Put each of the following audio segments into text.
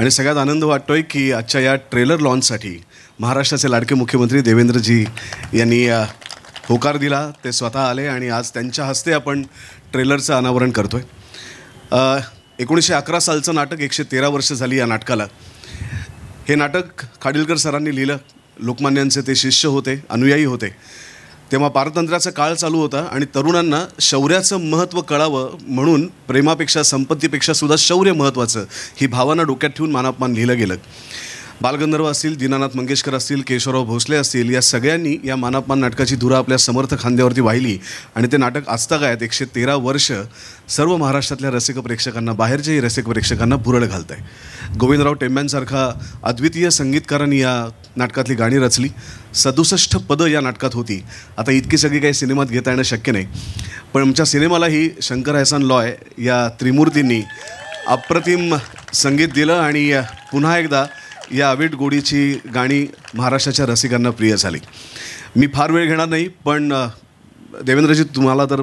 आणि सगळ्यात आनंद वाटतोय की आजच्या या ट्रेलर लॉन्चसाठी महाराष्ट्राचे लाडके मुख्यमंत्री देवेंद्रजी यांनी होकार दिला. ते स्वतः आले आणि आज त्यांच्या हस्ते आपण ट्रेलरचं अनावरण करतोय. 1911 सालचं नाटक, 113 वर्ष झाली या नाटकाला. हे नाटक खाडिलकर सरांनी लिहिलं. लोकमान्यांचे ते शिष्य होते, अनुयायी होते. तेव्हा पारतंत्र्याचा काळ चालू होता आणि तरुणांना शौर्याचं महत्त्व कळावं म्हणून प्रेमापेक्षा संपत्तीपेक्षा सुद्धा शौर्य महत्त्वाचं ही भावना डोक्यात ठेवून मानापमान लिहिलं गेलं. बालगंधर्व असतील, दीनानाथ मंगेशकर असतील, केशवराव भोसले असतील, या सगळ्यांनी या मानापमान नाटकाची धुरा आपल्या समर्थ खांद्यावरती वाहिली आणि ते नाटक आजतागायत 113 वर्ष सर्व महाराष्ट्रातल्या रसिक प्रेक्षकांना, बाहेरच्याही रसिक प्रेक्षकांना भुरळ घालत आहे. गोविंदराव टेंब्यांसारखा अद्वितीय संगीतकारांनी या नाटकातली गाणी रचली. 67 पदं या नाटकात होती. आता इतकी सगळी काही सिनेमात घेता येणं शक्य नाही, पण आमच्या सिनेमालाही शंकर एहसान लॉय या त्रिमूर्तींनी अप्रतिम संगीत दिलं आणि पुन्हा एकदा या अवीट गोडीची गाणी महाराष्ट्राच्या रसिकांना प्रिय झाली. मी फार वेळ घेणार नाही, पण देवेंद्रजी तुम्हाला तर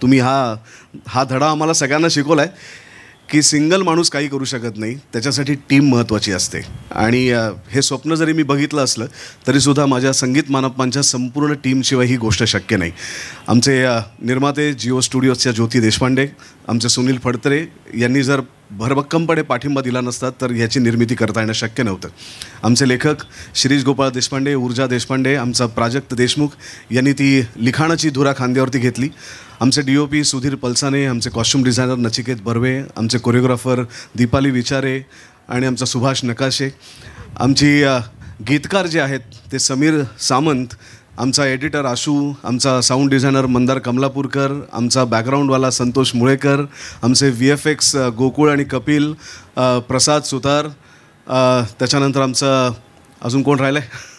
तुम्ही हा धडा आम्हाला सगळ्यांना शिकवला आहे की सिंगल माणूस काही करू शकत नाही, त्याच्यासाठी टीम महत्त्वाची असते. आणि हे स्वप्न जरी मी बघितलं असलं तरीसुद्धा माझ्या संगीत मानपांच्या संपूर्ण टीमशिवाय ही गोष्ट शक्य नाही. आमचे निर्माते जिओ स्टुडिओजच्या ज्योती देशपांडे, आमचे सुनील फडतरे यांनी जर भरभक्कमपणे पाठिंबा दिला नसता तर ह्याची निर्मिती करता येणं शक्य नव्हतं. आमचे लेखक शिरीष गोपाळ देशपांडे, ऊर्जा देशपांडे, आमचा प्राजक्त देशमुख यांनी ती लिखाणाची धुरा खांद्यावरती घेतली. आमचे DOP सुधीर पलसाने, आमचे कॉस्ट्यूम डिझायनर नचिकेत बर्वे, आमचे कोरिओग्राफर दीपाली विचारे आणि आमचा सुभाष नकाशे, आमची गीतकार जे आहेत ते समीर सामंत, आमचा एडिटर आशू, आमचा साऊंड डिझायनर मंदार कमलापूरकर, आमचा बॅकग्राऊंडवाला संतोष मुळेकर, आमचे VFX गोकुळ आणि कपिल, प्रसाद सुतार, त्याच्यानंतर आमचं अजून कोण राहिलं आहे,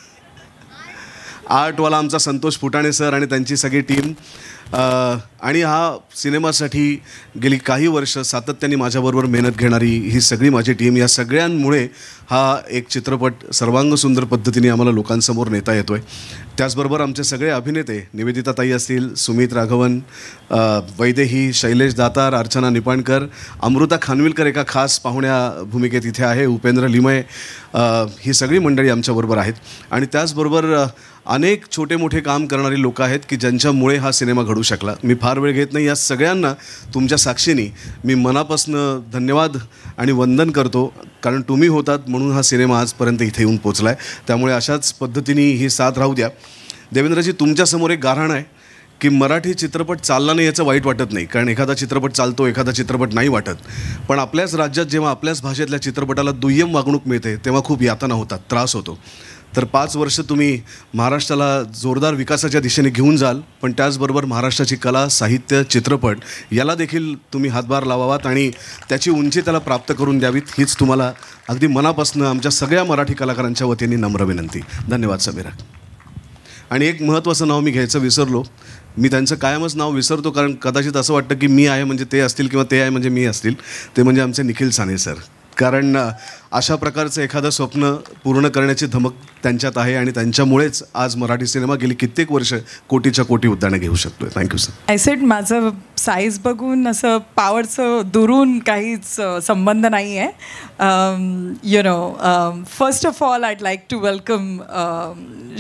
आर्टवाला आमचा संतोष फुटाणे सर आणि त्यांची सगळी टीम. आणि हा सिनेमासाठी गेली काही वर्ष सातत्याने माझ्याबरोबर मेहनत घेणारी ही सगळी माझी टीम, या सगळ्यांमुळे हा एक चित्रपट सर्वांग सुंदर पद्धतीने आम्हाला लोकांसमोर नेता येतो आहे. त्याचबरोबर आमचे सगळे अभिनेते, निवेदिता ताई असतील, सुमित राघवन, वैदेही, शैलेश दातार, अर्चना निपाणकर, अमृता खानविलकर एका खास पाहुण्या भूमिकेत इथे आहे, उपेंद्र लिमये, ही सगळी मंडळी आमच्याबरोबर आहेत. आणि त्याचबरोबर अनेक छोटे मोठे काम करणारी लोक आहेत की ज्यांच्यामुळे हा सिनेमा घडू शकला. मी फार वेळ घेत नाही. या सगळ्यांना तुमच्या साक्षीने मी मनापासून धन्यवाद आणि वंदन करतो, कारण तुम्ही होतात म्हणून हा सिनेमा आजपर्यंत इथे येऊन पोचला आहे. त्यामुळे अशाच पद्धतीने ही साथ राहू द्या. देवेंद्रजी, तुमच्यासमोर एक गाऱ्हाण आहे की मराठी चित्रपट चालला नाही याचं वाईट वाटत नाही, कारण एखादा चित्रपट चालतो, एखादा चित्रपट नाही वाटत. पण आपल्याच राज्यात जेव्हा आपल्याच भाषेतल्या चित्रपटाला दुय्यम वागणूक मिळते तेव्हा खूप यातना होतात, त्रास होतो. तर 5 वर्ष तुम्ही महाराष्ट्राला जोरदार विकासाच्या दिशेने घेऊन जाल, पण त्याचबरोबर महाराष्ट्राची कला, साहित्य, चित्रपट याला देखील तुम्ही हातभार लावावात आणि त्याची उंची त्याला प्राप्त करून द्यावीत, हीच तुम्हाला अगदी मनापासून आमच्या सगळ्या मराठी कलाकारांच्या वतीने नम्र विनंती. धन्यवाद समीरा. आणि एक महत्त्वाचं नाव मी घ्यायचं विसरलो. मी त्यांचं कायमच नाव विसरतो, कारण कदाचित असं वाटतं की मी आहे म्हणजे ते असतील किंवा ते आहे म्हणजे मी असतील. ते म्हणजे आमचे निखिल साने सर. कारण अशा प्रकारचं एखादं स्वप्न पूर्ण करण्याची धमक त्यांच्यात आहे आणि त्यांच्यामुळेच आज मराठी सिनेमा गेली कित्येक वर्ष कोटीच्या कोटी उद्यानं घेऊ शकतोय. Thank you sir. आय सेड माझं साईज बघून असं पॉवरचं दुरून काहीच संबंध नाही आहे. You know, first of all I'd like to welcome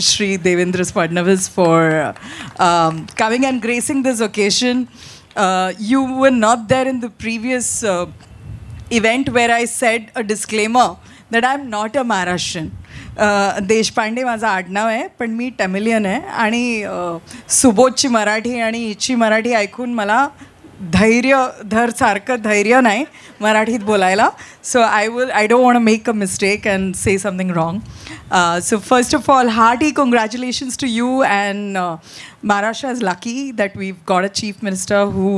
Shri Devendra Fadnavis for coming and gracing this occasion. You were not there in the previous event where I said a disclaimer that I am not a Maharashtrian. Deshpande माझं आडनाव आहे, पण मी टॅमिलियन आहे आणि सुबोधची मराठी आणि हिची मराठी ऐकून मला सारखं धैर्य नाही मराठीत बोलायला. So I don't want to make a mistake and say something wrong. So first of all, hearty congratulations to you, and Maharashtra is lucky that we've got a chief minister who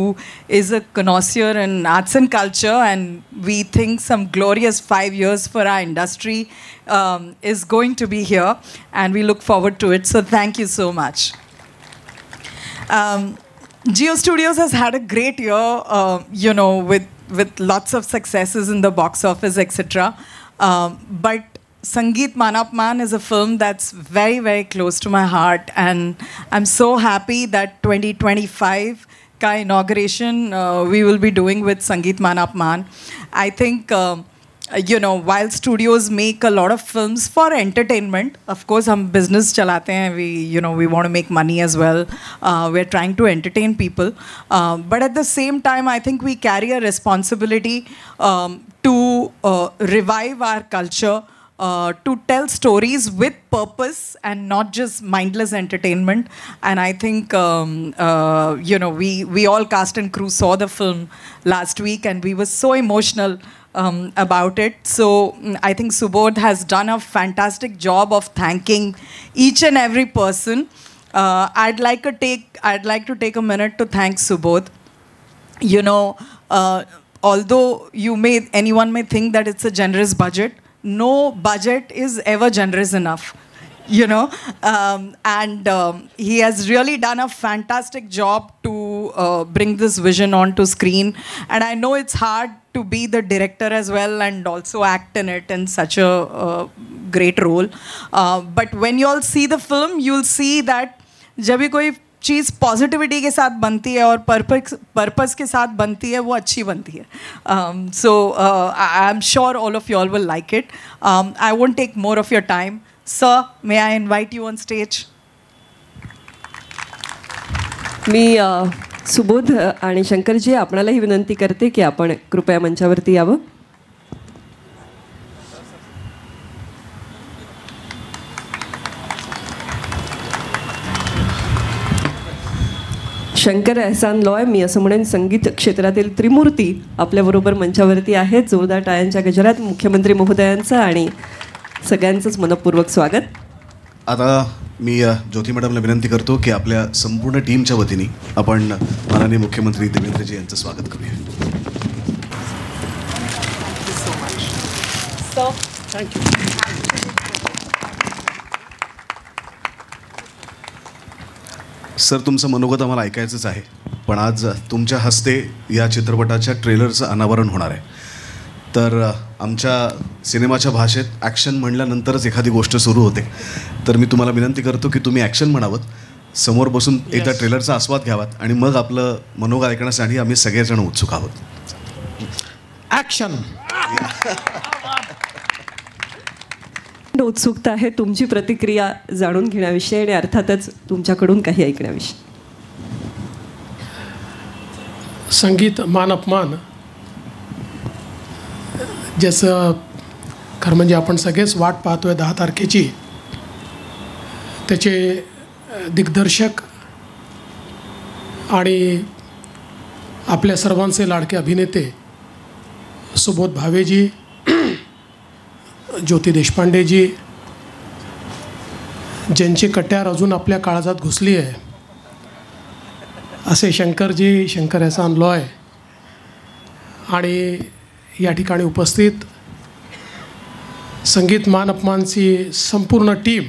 is a connoisseur in arts and culture, and we think some glorious 5 years for our industry is going to be here, and we look forward to it. So thank you so much. Geo Studios has had a great year, you know, with lots of successes in the box office, etc. But Sangeet Manapman is a film that's very, very close to my heart, and I'm so happy that 2025 ka inauguration we will be doing with Sangeet Manapman. I think while studios make a lot of films for entertainment, of course हम business चलाते हैं, we want to make money as well, we're trying to entertain people, but at the same time I think we carry a responsibility to revive our culture, to tell stories with purpose and not just mindless entertainment. And I think we all cast and crew saw the film last week and we were so emotional about it. So I think Subodh has done a fantastic job of thanking each and every person. I'd like to take a minute to thank Subodh. Although anyone may think that it's a generous budget, no budget is ever generous enough, and he has really done a fantastic job to bring this vision onto screen. And I know it's hard to be the director as well and also act in it in such a great role, but when you all see the film, you'll see that जब भी कोई चीज़ positivity के साथ बनती है और purpose के साथ बनती है, वो अच्छी बनती है. So I am sure all of you all will like it. I won't take more of your time. Sir, may I invite you on stage? मी सुबोध आणि शंकरजी आपणालाही विनंती करते की आपण कृपया मंचावरती यावं. शंकर एहसान लॉय, मी असं म्हणेन संगीत क्षेत्रातील त्रिमूर्ती आपल्याबरोबर मंचावरती आहेत. जोरदार टाळ्यांच्या गजरात मुख्यमंत्री महोदयांचं आणि सगळ्यांचंच मनपूर्वक स्वागत. आता मी ज्योती मॅडमला विनंती करतो की आपल्या संपूर्ण टीमच्या वतीने आपण माननीय मुख्यमंत्री देवेंद्रजी यांचं स्वागत करूया. थँक्यू. सर, तुमचं मनोगत आम्हाला ऐकायचंच आहे, पण आज तुमच्या हस्ते या चित्रपटाच्या ट्रेलरचं अनावरण होणार आहे. तर आमच्या सिनेमाच्या भाषेत ॲक्शन म्हणल्यानंतरच एखादी गोष्ट सुरू होते, तर मी तुम्हाला विनंती करतो की तुम्ही ॲक्शन म्हणावं, समोर बसून एकदा ट्रेलरचा आस्वाद घ्यावात आणि मग आपलं मनोगत ऐकण्यासाठी आम्ही सगळेजण उत्सुक आहोत. ॲक्शन. उत्सुकता आहे तुमची प्रतिक्रिया जाणून घेण्याविषयी आणि अर्थातच तुमच्याकडून काही ऐकण्याविषयी. संगीत मान अपमान, ज्याचं खरं म्हणजे आपण सगळेच वाट पाहतोय 10 तारखेची. त्याचे दिग्दर्शक आणि आपल्या सर्वांचे लाडके अभिनेते सुबोध भावेजी, ज्योती देशपांडेजी, ज्यांची कट्यार अजून आपल्या काळजात घुसली आहे, असे शंकरजी, शंकर एहसान लॉय, आणि या ठिकाणी उपस्थित संगीत मान अपमानची संपूर्ण टीम,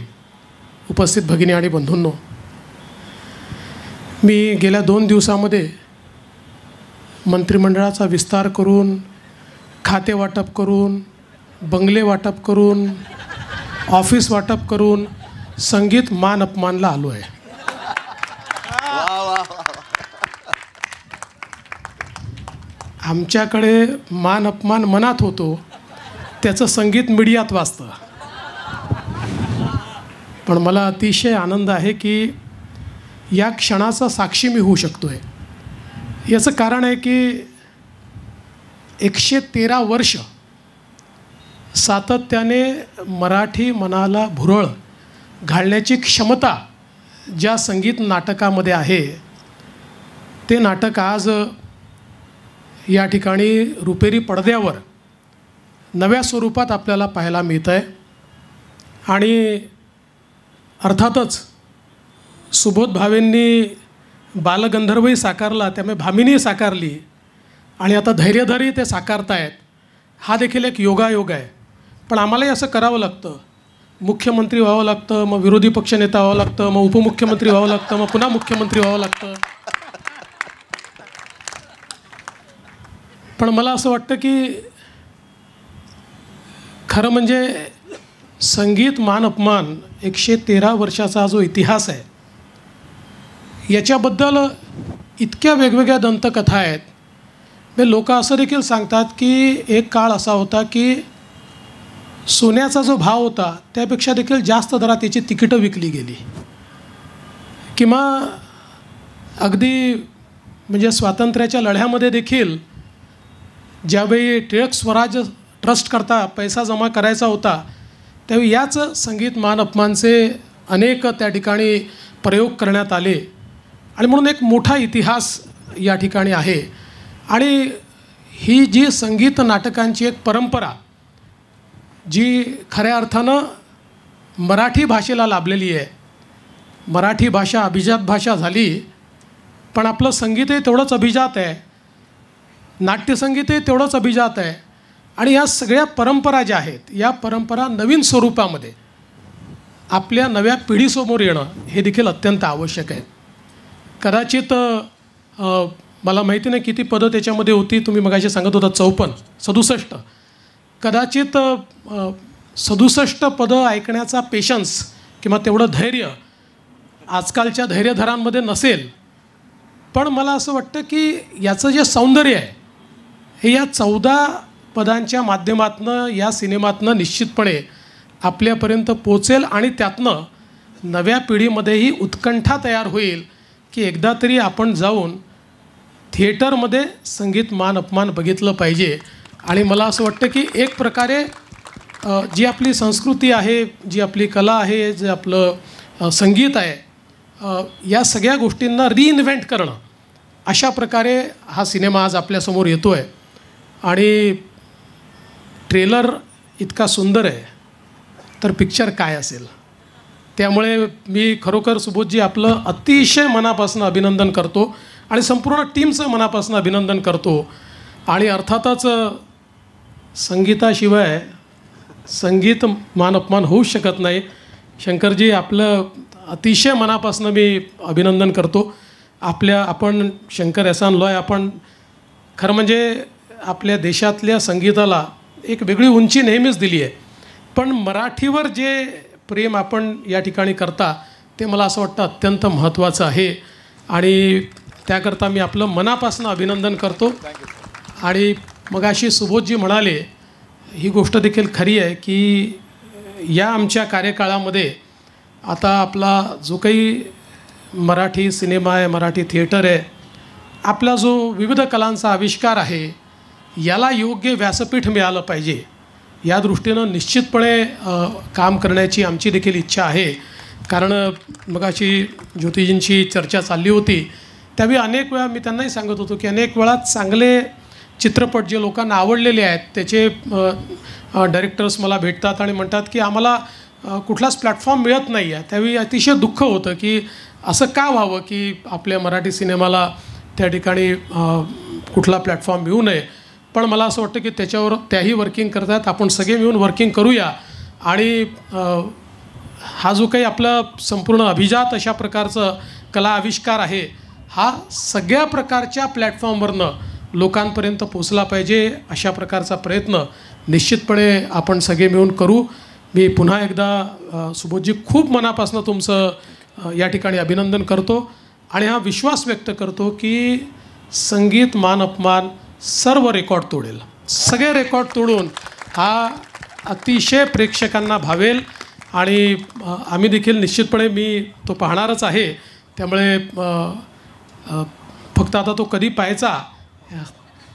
उपस्थित भगिनी आणि बंधूंनो. मी गेल्या 2 दिवसामध्ये मंत्रिमंडळाचा विस्तार करून, खाते वाटप करून, बंगले वाटप करून, ऑफिस वाटप करून संगीत मान अपमानला आलो आहे. आमच्याकडे मान अपमान मनात होतो, त्याचं संगीत मीडियात वाजतं. पण मला अतिशय आनंद आहे की या क्षणाचा साक्षी मी होऊ शकतोय. याचं कारण आहे की 113 वर्ष सातत्याने मराठी मनाला भुरळ घालण्याची क्षमता ज्या संगीत नाटकामध्ये आहे, ते नाटक आज या ठिकाणी रुपेरी पडद्यावर नव्या स्वरूपात आपल्याला पाहायला मिळतं आहे. आणि अर्थातच सुबोध भावेंनी बालगंधर्वही साकारला, त्यामुळे भामिनी साकारली आणि आता धैर्यधरी ते साकारतायत. हा देखील एक योगायोग आहे. पण आम्हालाही असं करावं लागतं. मुख्यमंत्री व्हावं लागतं, मग विरोधी पक्षनेता व्हावं लागतं, मग उपमुख्यमंत्री व्हावं लागतं, मग पुन्हा मुख्यमंत्री व्हावं लागतं. पण मला असं वाटतं की खरं म्हणजे संगीत मान अपमान 113 वर्षाचा जो इतिहास आहे, याच्याबद्दल इतक्या वेगवेगळ्या दंतकथा आहेत. लोक असं देखील सांगतात की एक काळ असा होता की सोन्याचा जो भाव होता त्यापेक्षा देखील जास्त दरात त्याची तिकीटं विकली गेली. किंवा अगदी म्हणजे स्वातंत्र्याच्या लढ्यामध्ये देखील ज्यावेळी टिळक स्वराज ट्रस्टकरता पैसा जमा करायचा होता त्यावेळी याच संगीत मान अपमानचे अनेक त्या ठिकाणी प्रयोग करण्यात आले आणि म्हणून एक मोठा इतिहास या ठिकाणी आहे. आणि ही जी संगीत नाटकांची एक परंपरा जी खऱ्या अर्थानं मराठी भाषेला लाभलेली आहे. मराठी भाषा अभिजात भाषा झाली, पण आपलं संगीतही तेवढंच अभिजात आहे, नाट्यसंगीतही तेवढंच अभिजात आहे. आणि या सगळ्या परंपरा ज्या आहेत या परंपरा नवीन स्वरूपामध्ये आपल्या नव्या पिढीसमोर येणं हे देखील अत्यंत आवश्यक आहे. कदाचित मला माहिती नाही किती पदं त्याच्यामध्ये होती, तुम्ही मगाशी सांगत होता 67. कदाचित 67 पदं ऐकण्याचा पेशन्स किंवा तेवढं धैर्य आजकालच्या धैर्यधरांमध्ये नसेल. पण मला असं वाटतं की याचं जे सौंदर्य आहे हे या 14 पदांच्या माध्यमातनं या सिनेमातनं निश्चितपणे आपल्यापर्यंत पोचेल आणि त्यातनं नव्या पिढीमध्येही उत्कंठा तयार होईल की एकदा तरी आपण जाऊन थिएटरमध्ये संगीत मान अपमान बघितलं पाहिजे. आणि मला असं वाटतं की एक प्रकारे जी आपली संस्कृती आहे, जी आपली कला आहे, जे आपलं संगीत आहे, या सगळ्या गोष्टींना रिइन्व्हेंट करणं अशा प्रकारे हा सिनेमा आज आपल्यासमोर येतो आहे. आणि ट्रेलर इतका सुंदर आहे तर पिक्चर काय असेल. त्यामुळे मी खरोखर सुबोधजी आपलं अतिशय मनापासून अभिनंदन करतो आणि संपूर्ण टीमचं मनापासून अभिनंदन करतो. आणि अर्थातच संगीताशिवाय संगीत मान अपमान होऊच शकत नाही. शंकरजी आपलं अतिशय मनापासून मी अभिनंदन करतो. आपण शंकर एहसान लॉय आपण खरं म्हणजे आपल्या देशातल्या संगीताला एक वेगळी उंची नेहमीच दिली आहे. पण मराठीवर जे प्रेम आपण या ठिकाणी करता ते मला असं वाटतं अत्यंत महत्त्वाचं आहे. आणि त्याकरता मी आपलं मनापासून अभिनंदन करतो. आणि मगाशी सुबोधजी म्हणाले ही गोष्ट देखील खरी आहे की या आमच्या कार्यकाळामध्ये आता आपला जो काही मराठी सिनेमा आहे, मराठी थिएटर आहे, आपला जो विविध कलांचा आविष्कार आहे याला योग्य व्यासपीठ मिळालं पाहिजे या दृष्टीनं निश्चितपणे काम करण्याची आमची देखील इच्छा आहे. कारण मगाशी ज्योतिजींची चर्चा चालली होती त्यावेळी अनेक वेळा मी त्यांनाही सांगत होतो की अनेक वेळा चांगले चित्रपट जे लोकांना आवडलेले आहेत त्याचे डायरेक्टर्स मला भेटतात आणि म्हणतात की आम्हाला कुठलाच प्लॅटफॉर्म मिळत नाही आहे. त्यावेळी अतिशय दुःख होतं की असं का व्हावं की आपल्या मराठी सिनेमाला त्या ठिकाणी कुठला प्लॅटफॉर्म मिळू नये. पण मला असं वाटतं की त्याच्यावर त्याही वर्किंग करतात. आपण सगळे मिळून वर्किंग करूया. आणि हा जो काही आपला संपूर्ण अभिजात अशा प्रकारचं कला आविष्कार आहे हा सगळ्या प्रकारच्या प्लॅटफॉर्मवरनं लोकांपर्यंत पोचला पाहिजे अशा प्रकारचा प्रयत्न निश्चितपणे आपण सगळे मिळून करू. मी पुन्हा एकदा सुबोधजी खूप मनापासून तुमचं या ठिकाणी अभिनंदन करतो आणि हा विश्वास व्यक्त करतो की संगीत मान अपमान सर्व रेकॉर्ड तोडेल. सगळे रेकॉर्ड तोडून हा अतिशय प्रेक्षकांना भावेल. आणि आम्ही देखील निश्चितपणे मी तो पाहणारच आहे. त्यामुळे फक्त आता तो कधी पाहायचा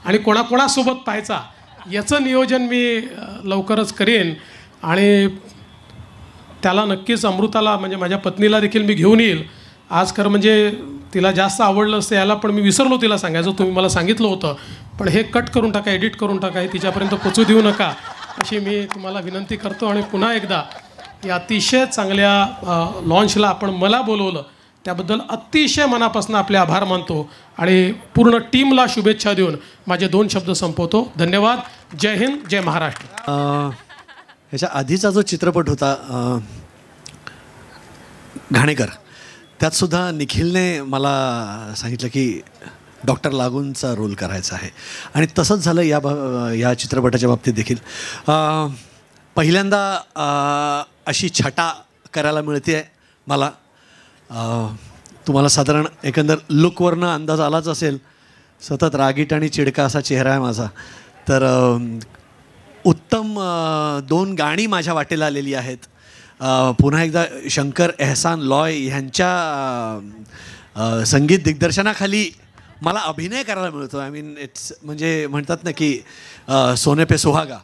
आणि कोणाकोणासोबत पाहायचा याचं नियोजन मी लवकरच करेन. आणि त्याला नक्कीच अमृताला म्हणजे माझ्या पत्नीला देखील मी घेऊन येईल. आज खरं म्हणजे तिला जास्त आवडलं असतं याला, पण मी विसरलो तिला सांगायचं. तुम्ही मला सांगितलं होतं, पण हे कट करून टाका, एडिट करून टाका, हे तिच्यापर्यंत पोचू देऊ नका अशी मी तुम्हाला विनंती करतो. आणि पुन्हा एकदा या अतिशय चांगल्या लॉन्चला आपण मला बोलवलं त्याबद्दल अतिशय मनापासून आपले आभार मानतो आणि पूर्ण टीमला शुभेच्छा देऊन माझे 2 शब्द संपवतो. धन्यवाद. जय हिंद, जय महाराष्ट्र. ह्याच्या आधीचा जो चित्रपट होता घाणेकर, त्यातसुद्धा निखिलने मला सांगितलं की डॉक्टर लागूंचा रोल करायचा आहे. आणि तसंच झालं या चित्रपटाच्या बाबतीत देखील. पहिल्यांदा अशी छटा करायला मिळते आहे मला. तुम्हाला साधारण एकंदर लुकवरनं अंदाज आलाच असेल. सतत रागीट आणि चिडका असा चेहरा आहे माझा. तर उत्तम 2 गाणी माझ्या वाटेला आलेली आहेत. पुन्हा एकदा शंकर एहसान लॉय ह्यांच्या संगीत दिग्दर्शनाखाली मला अभिनय करायला मिळतो. आय मीन इट्स म्हणजे म्हणतात ना की सोने पे सुहागा.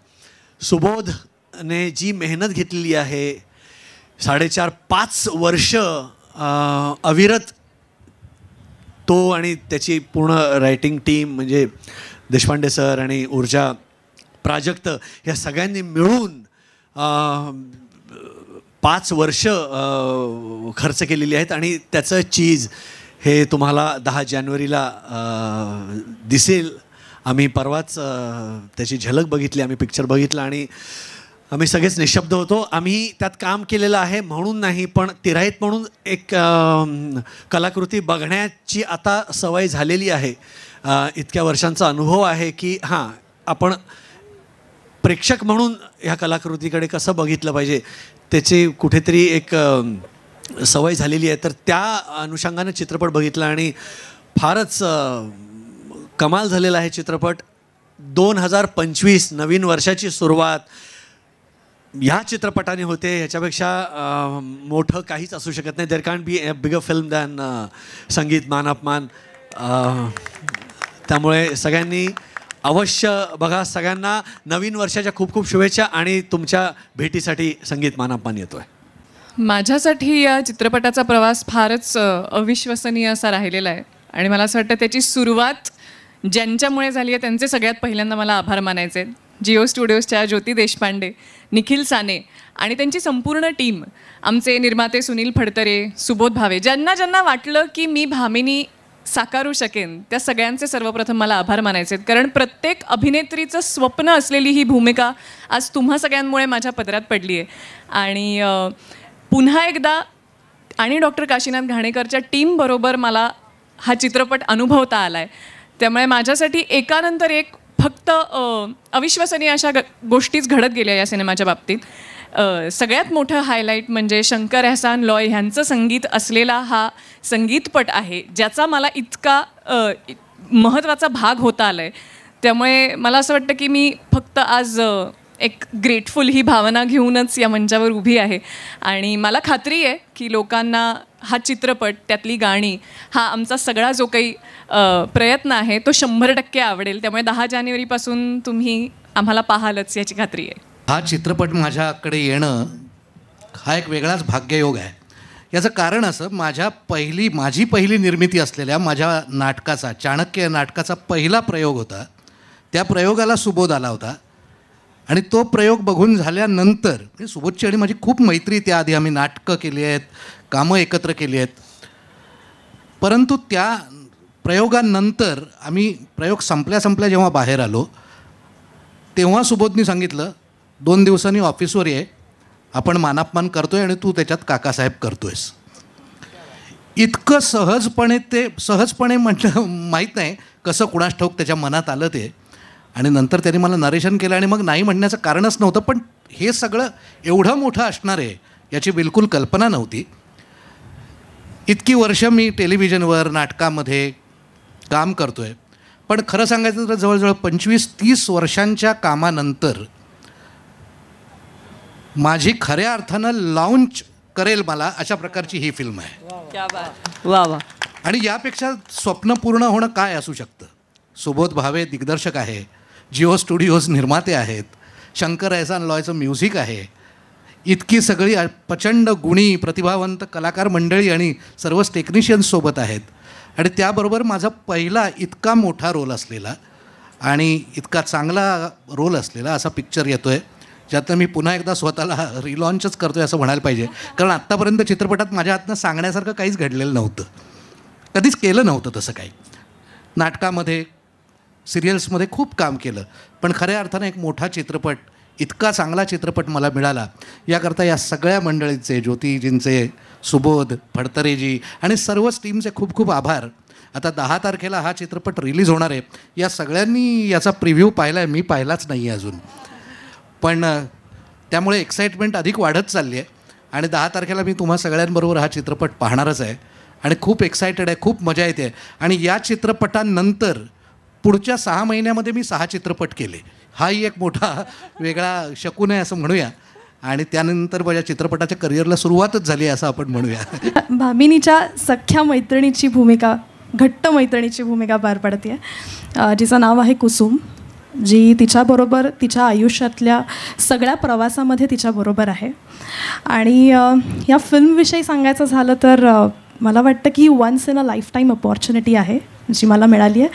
सुबोधने जी मेहनत घेतलेली आहे 4.5-5 वर्ष अविरत, तो आणि त्याची पूर्ण रायटिंग टीम म्हणजे देशपांडे सर आणि ऊर्जा प्राजक्त ह्या सगळ्यांनी मिळून 5 वर्ष खर्च केलेली आहेत आणि त्याचं चीज हे तुम्हाला 10 जानेवारीला दिसेल. आम्ही परवाच त्याची झलक बघितली, आम्ही पिक्चर बघितला आणि आम्ही सगळेच निशब्द होतो. आम्ही त्यात काम केलेलं आहे म्हणून नाही, पण तिराईत म्हणून एक कलाकृती बघण्याची आता सवय झालेली आहे. इतक्या वर्षांचा अनुभव आहे की हां, आपण प्रेक्षक म्हणून ह्या कलाकृतीकडे कसं बघितलं पाहिजे त्याची कुठेतरी एक सवय झालेली आहे. तर त्या अनुषंगानं चित्रपट बघितला आणि फारच कमाल झालेला आहे चित्रपट. 2025 नवीन वर्षाची सुरुवात ह्या चित्रपटाने होते. ह्याच्यापेक्षा मोठं काहीच असू शकत नाही. There can't be a bigger film than Sangeet मान अपमान. त्यामुळे सगळ्यांनी अवश्य बघा. सगळ्यांना नवीन वर्षाच्या खूप खूप शुभेच्छा आणि तुमच्या भेटीसाठी संगीत मान अपमान येतो आहे. माझ्यासाठी या चित्रपटाचा प्रवास फारच अविश्वसनीय असा राहिलेला आहे आणि मला असं वाटतं त्याची सुरुवात ज्यांच्यामुळे झाली आहे त्यांचे सगळ्यात पहिल्यांदा मला आभार मानायचे आहेत. जिओ स्टुडिओजच्या ज्योती देशपांडे, निखिल साने आणि त्यांची संपूर्ण टीम, आमचे निर्माते सुनील फडतरे, सुबोध भावे, ज्यांना ज्यांना वाटलं की मी भामिनी साकारू शकेन त्या सगळ्यांचे सर्वप्रथम मला आभार मानायचे आहेत. कारण प्रत्येक अभिनेत्रीचं स्वप्न असलेली ही भूमिका आज तुम्हा सगळ्यांमुळे माझ्या पदरात पडली आहे. आणि पुन्हा एकदा आणि डॉक्टर काशीनाथ घाणेकरच्या टीमबरोबर मला हा चित्रपट अनुभवता आला आहे. त्यामुळे माझ्यासाठी एकानंतर एक फक्त अविश्वसनीय अशा गोष्टीच घडत गेल्या या सिनेमाच्या बाबतीत. सगळ्यात मोठं हायलाईट म्हणजे शंकर एहसान लॉय ह्यांचं संगीत असलेला हा संगीतपट आहे, ज्याचा मला इतका महत्त्वाचा भाग होता आला आहे. त्यामुळे मला असं वाटतं की मी फक्त आज एक ग्रेटफुल ही भावना घेऊनच या मंचावर उभी आहे. आणि मला खात्री आहे की लोकांना हा चित्रपट, त्यातली गाणी, हा आमचा सगळा जो काही प्रयत्न आहे तो 100% आवडेल. त्यामुळे 10 जानेवारीपासून तुम्ही आम्हाला पाहालच याची खात्री आहे. हा चित्रपट माझ्याकडे येणं हा एक वेगळाच भाग्ययोग आहे. याचं कारण असं, माझी पहिली निर्मिती असलेल्या माझ्या नाटकाचा, चाणक्य नाटकाचा पहिला प्रयोग होता. त्या प्रयोगाला सुबोध आला होता आणि तो प्रयोग बघून झाल्यानंतर सुबोधची आणि माझी खूप मैत्री, त्याआधी आम्ही नाटकं केली आहेत, कामं एकत्र केली आहेत. परंतु त्या प्रयोगानंतर आम्ही प्रयोग संपल्या जेव्हा बाहेर आलो तेव्हा सुबोधनी सांगितलं, 2 दिवसांनी ऑफिसवर ये, आपण मानापमान करतोय आणि तू त्याच्यात काकासाहेब करतोयस. इतकं सहजपणे म्हटलं, माहीत नाही कसं कुणास ठाऊक त्याच्या मनात आलं ते. आणि नंतर त्यांनी मला नरेशन केलं आणि मग नाही म्हणण्याचं कारणच नव्हतं. पण हे सगळं एवढं मोठं असणार आहे याची बिलकुल कल्पना नव्हती. इतकी वर्ष मी टेलिव्हिजनवर, नाटकामध्ये काम करतो आहे, पण खरं सांगायचं तर जवळजवळ 25-30 वर्षांच्या कामानंतर माझी खऱ्या अर्थानं लॉन्च करेल मला अशा प्रकारची ही फिल्म आहे. वा वा. आणि यापेक्षा स्वप्न पूर्ण होणं काय असू शकतं. सुबोध भावे दिग्दर्शक आहे, जिओ स्टुडिओज निर्माते आहेत, शंकर एहसान लॉयचं म्युझिक आहे, इतकी सगळी प्रचंड गुणी प्रतिभावंत कलाकार मंडळी आणि सर्वच टेक्निशियन्स सोबत आहेत. आणि त्याबरोबर माझा पहिला इतका मोठा रोल असलेला आणि इतका चांगला रोल असलेला असा पिक्चर येतो आहे, ज्यातनं मी पुन्हा एकदा स्वतःला रिलॉन्चच करतो आहे असं म्हणायला पाहिजे. कारण आत्तापर्यंत चित्रपटात माझ्या हातनं सांगण्यासारखं काहीच घडलेलं नव्हतं, कधीच केलं नव्हतं तसं काही. नाटकामध्ये, सिरियल्समध्ये खूप काम केलं, पण खऱ्या अर्थानं एक मोठा चित्रपट, इतका चांगला चित्रपट मला मिळाला याकरता या सगळ्या मंडळींचे, ज्योतीजींचे, सुबोध, फडतरेजी आणि सर्वच टीमचे खूप खूप आभार. आता 10 तारखेला हा चित्रपट रिलीज होणार आहे. या सगळ्यांनी याचा प्रिव्ह्यू पाहिला आहे, मी पाहिलाच नाही आहे अजून, पण त्यामुळे एक्साइटमेंट अधिक वाढत चालली आहे. आणि 10 तारखेला मी तुम्हा सगळ्यांबरोबर हा चित्रपट पाहणारच आहे आणि खूप एक्सायटेड आहे, खूप मजा येते. आणि या चित्रपटानंतर पुढच्या 6 महिन्यामध्ये मी 6 चित्रपट केले. हाही एक मोठा वेगळा शकून आहे असं म्हणूया. आणि त्यानंतर माझ्या चित्रपटाच्या करिअरला सुरुवातच झाली असं आपण म्हणूया. भामिनीच्या सख्या मैत्रिणीची भूमिका, घट्ट मैत्रिणीची भूमिका पार पडते, जिचं नाव आहे कुसुम, जी तिच्याबरोबर तिच्या आयुष्यातल्या सगळ्या प्रवासामध्ये तिच्याबरोबर आहे. आणि या फिल्मविषयी सांगायचं झालं तर मला वाटतं की once in a lifetime opportunity आहे जी मला मिळाली आहे.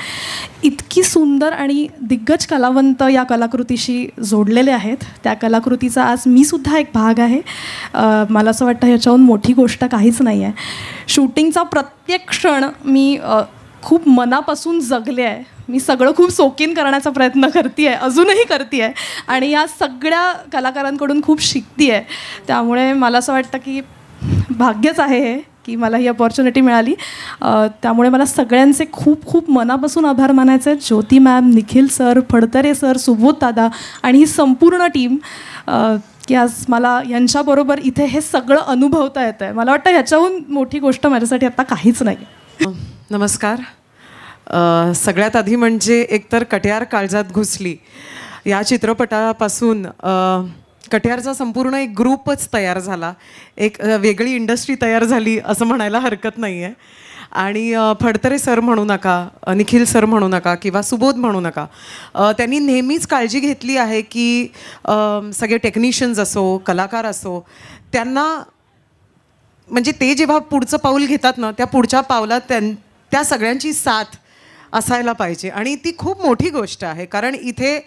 इतकी सुंदर आणि दिग्गज कलावंत या कलाकृतीशी जोडलेले आहेत. त्या कलाकृतीचा आज मी सुद्धा एक भाग आहे. मला असं वाटतं ह्याच्याहून मोठी गोष्ट काहीच नाही आहे. शूटिंगचा प्रत्येक क्षण मी खूप मनापासून जगले आहे. मी सगळं खूप सोकीन करण्याचा प्रयत्न करते आहे, अजूनही करते आहे, आणि या सगळ्या कलाकारांकडून खूप शिकते आहे. त्यामुळे मला असं वाटतं की भाग्यच आहे हे की मला ही अपॉर्च्युनिटी मिळाली. त्यामुळे मला सगळ्यांचे खूप खूप मनापासून आभार मानायचे आहेत. Jyoti ma'am, Nikhil sir, Phadtare sir, Subodh दादा आणि ही संपूर्ण टीम, की आज मला यांच्याबरोबर इथे हे सगळं अनुभवता येतं आहे. मला वाटतं ह्याच्याहून मोठी गोष्ट माझ्यासाठी आता काहीच नाही. नमस्कार. सगळ्यात आधी म्हणजे एकतर कट्यार काळजात घुसली या चित्रपटापासून कट्यारचा संपूर्ण एक ग्रुपच तयार झाला, एक वेगळी इंडस्ट्री तयार झाली असं म्हणायला हरकत नाही आहे. आणि फडतरे सर म्हणू नका, निखिल सर म्हणू नका किंवा सुबोध म्हणू नका, त्यांनी नेहमीच काळजी घेतली आहे की सगळे टेक्निशियन्स असो, कलाकार असो, त्यांना म्हणजे ते जेव्हा पुढचं पाऊल घेतात ना, त्या पुढच्या पावलात त्या सगळ्यांची साथ असायला पाहिजे. आणि ती खूप मोठी गोष्ट आहे, कारण इथे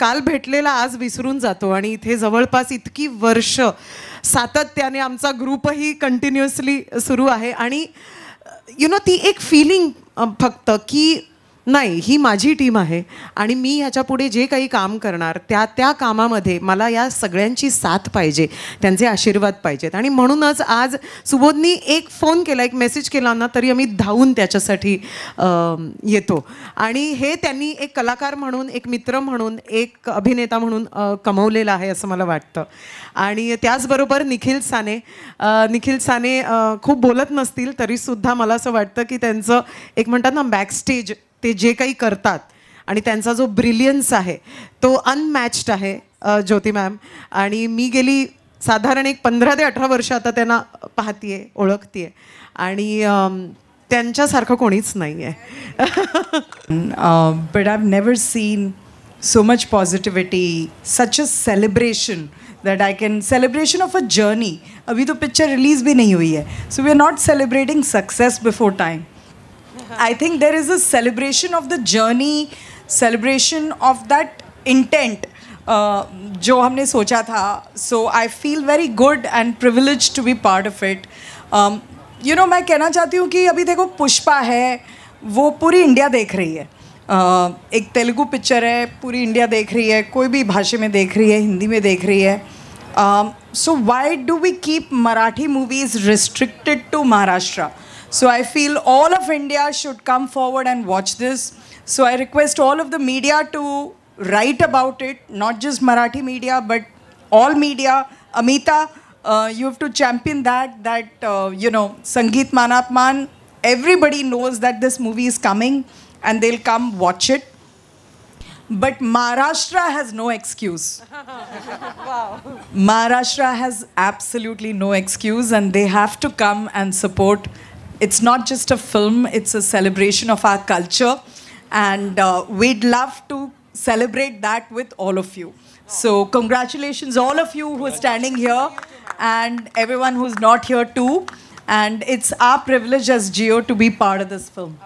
काल भेटलेला आज विसरून जातो आणि इथे जवळपास इतकी वर्ष सातत्याने आमचा ग्रुपही कंटिन्युअसली सुरू आहे. आणि ती एक फिलिंग फक्त की नाही, ही माझी टीम आहे आणि मी ह्याच्यापुढे जे काही काम करणार त्या कामामध्ये मला या सगळ्यांची साथ पाहिजे, त्यांचे आशीर्वाद पाहिजेत. आणि म्हणूनच आज सुबोधनी एक फोन केला, एक मेसेज केला ना, तरी आम्ही धावून त्याच्यासाठी येतो. आणि हे त्यांनी एक कलाकार म्हणून, एक मित्र म्हणून, एक अभिनेता म्हणून कमवलेलं आहे असं मला वाटतं. आणि त्याचबरोबर निखिल साने खूप बोलत नसतील तरीसुद्धा मला असं वाटतं की त्यांचं एक म्हणतात ना बॅकस्टेज, ते जे काही करतात आणि त्यांचा जो ब्रिलियन्स आहे तो अनमॅच्ड आहे. ज्योती मॅम आणि मी गेली साधारण एक 15 ते 18 वर्ष आता त्यांना पाहतीये, ओळखतीये, आणि त्यांच्यासारखं कोणीच नाही आहे. But I have never seen so much positivity, such a celebration that I can, celebration of a journey. अभी तो पिक्चर रिलीज भी नहीं हुई है, so we are not celebrating success before time. I think there is a celebration of the journey, celebration of that intent जो हमने सोचा था. So I feel very good and privileged to be part of it. मैं कहना चाहती हूँ कि अभी देखो पुष्पा है, वो पूरी इंडिया देख रही है. एक तेलुगु पिक्चर है, पूरी इंडिया देख रही है, कोई भी भाषा में देख रही है, हिंदी में देख रही है. So why do we keep Marathi movies restricted to Maharashtra? So I feel all of India should come forward and watch this. So I request all of the media to write about it, not just Marathi media, but all media. Amita, you have to champion that Sangeet Manapman, everybody knows that this movie is coming and they'll come watch it. But Maharashtra has no excuse. Wow. Maharashtra has absolutely no excuse and they have to come and support. It's not just a film, it's a celebration of our culture, and we'd love to celebrate that with all of you. So congratulations all of you who are standing here and everyone who's not here too, and it's our privilege as Jio to be part of this film.